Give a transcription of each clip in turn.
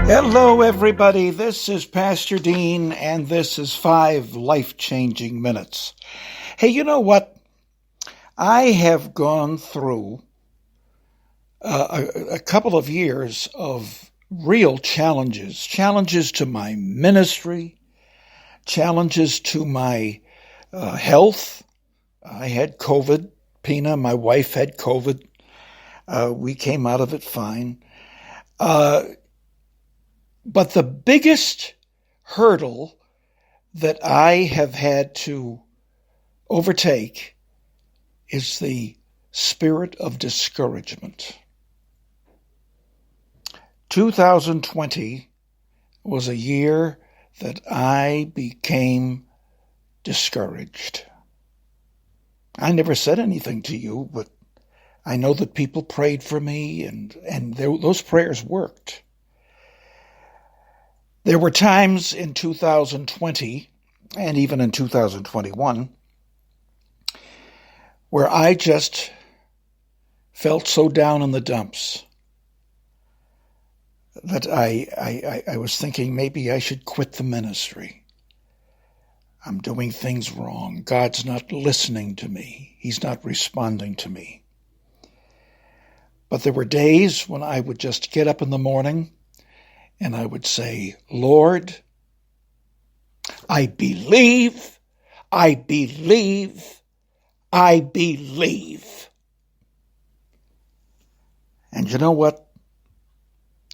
Hello, everybody. This is Pastor Dean, and this is 5 Life-Changing Minutes. Hey, you know what? I have gone through a couple of years of real challenges to my ministry, challenges to my health. I had COVID. Pina, my wife, had COVID. We came out of it fine. But the biggest hurdle that I have had to overtake is the spirit of discouragement. 2020 was a year that I became discouraged. I never said anything to you, but I know that people prayed for me, and those prayers worked. There were times in 2020 and even in 2021 where I just felt so down in the dumps that I was thinking maybe I should quit the ministry. I'm doing things wrong. God's not listening to me. He's not responding to me. But there were days when I would just get up in the morning and I would say, Lord, I believe, I believe, I believe. And you know what?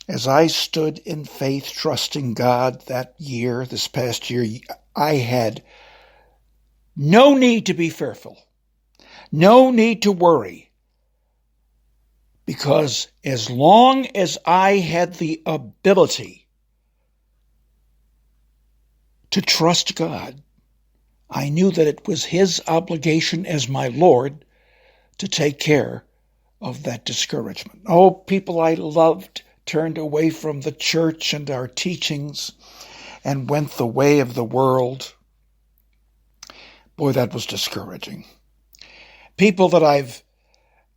As I stood in faith, trusting God this past year, I had no need to be fearful, no need to worry. Because as long as I had the ability to trust God, I knew that it was His obligation as my Lord to take care of that discouragement. Oh, people I loved turned away from the church and our teachings and went the way of the world. Boy, that was discouraging. People that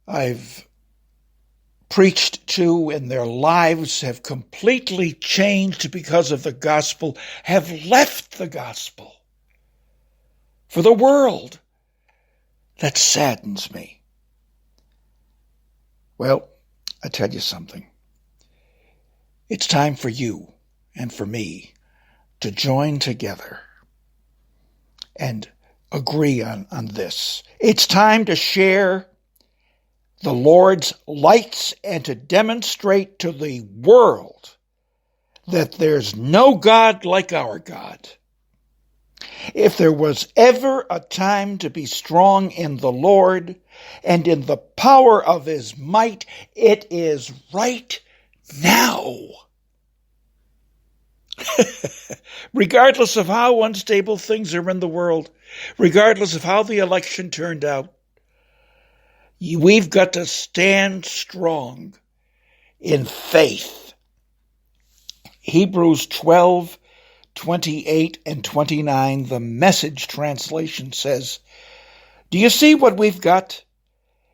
I've preached to and their lives have completely changed because of the gospel, have left the gospel for the world. That saddens me. Well, I tell you something. It's time for you and for me to join together and agree on this. It's time to share the Lord's lights and to demonstrate to the world that there's no God like our God. If there was ever a time to be strong in the Lord and in the power of His might, it is right now. Regardless of how unstable things are in the world, regardless of how the election turned out, we've got to stand strong in faith. Hebrews 12:28 and 29, the Message translation says, do you see what we've got?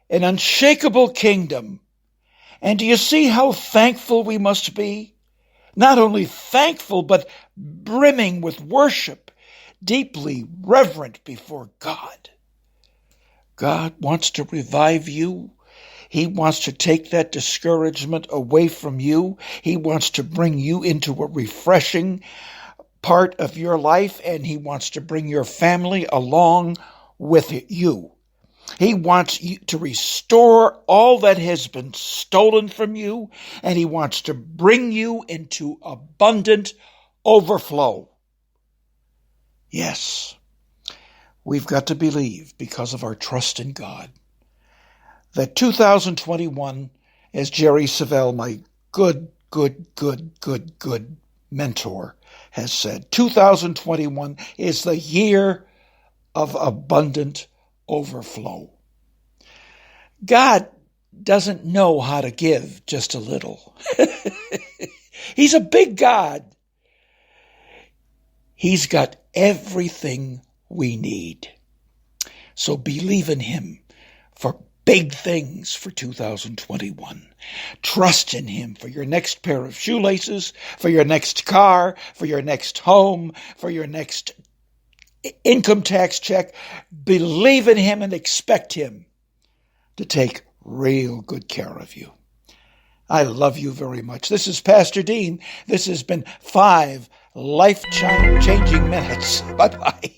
An unshakable kingdom. And do you see how thankful we must be? Not only thankful, but brimming with worship, deeply reverent before God. God wants to revive you. He wants to take that discouragement away from you. He wants to bring you into a refreshing part of your life, and He wants to bring your family along with you. He wants you to restore all that has been stolen from you, and He wants to bring you into abundant overflow. Yes. We've got to believe, because of our trust in God, that 2021, as Jerry Savelle, my good mentor, has said, 2021 is the year of abundant overflow. God doesn't know how to give just a little. He's a big God. He's got everything we need. So believe in Him for big things for 2021. Trust in Him for your next pair of shoelaces, for your next car, for your next home, for your next income tax check. Believe in Him and expect Him to take real good care of you. I love you very much. This is Pastor Dean. This has been 5 life-changing minutes. Bye-bye.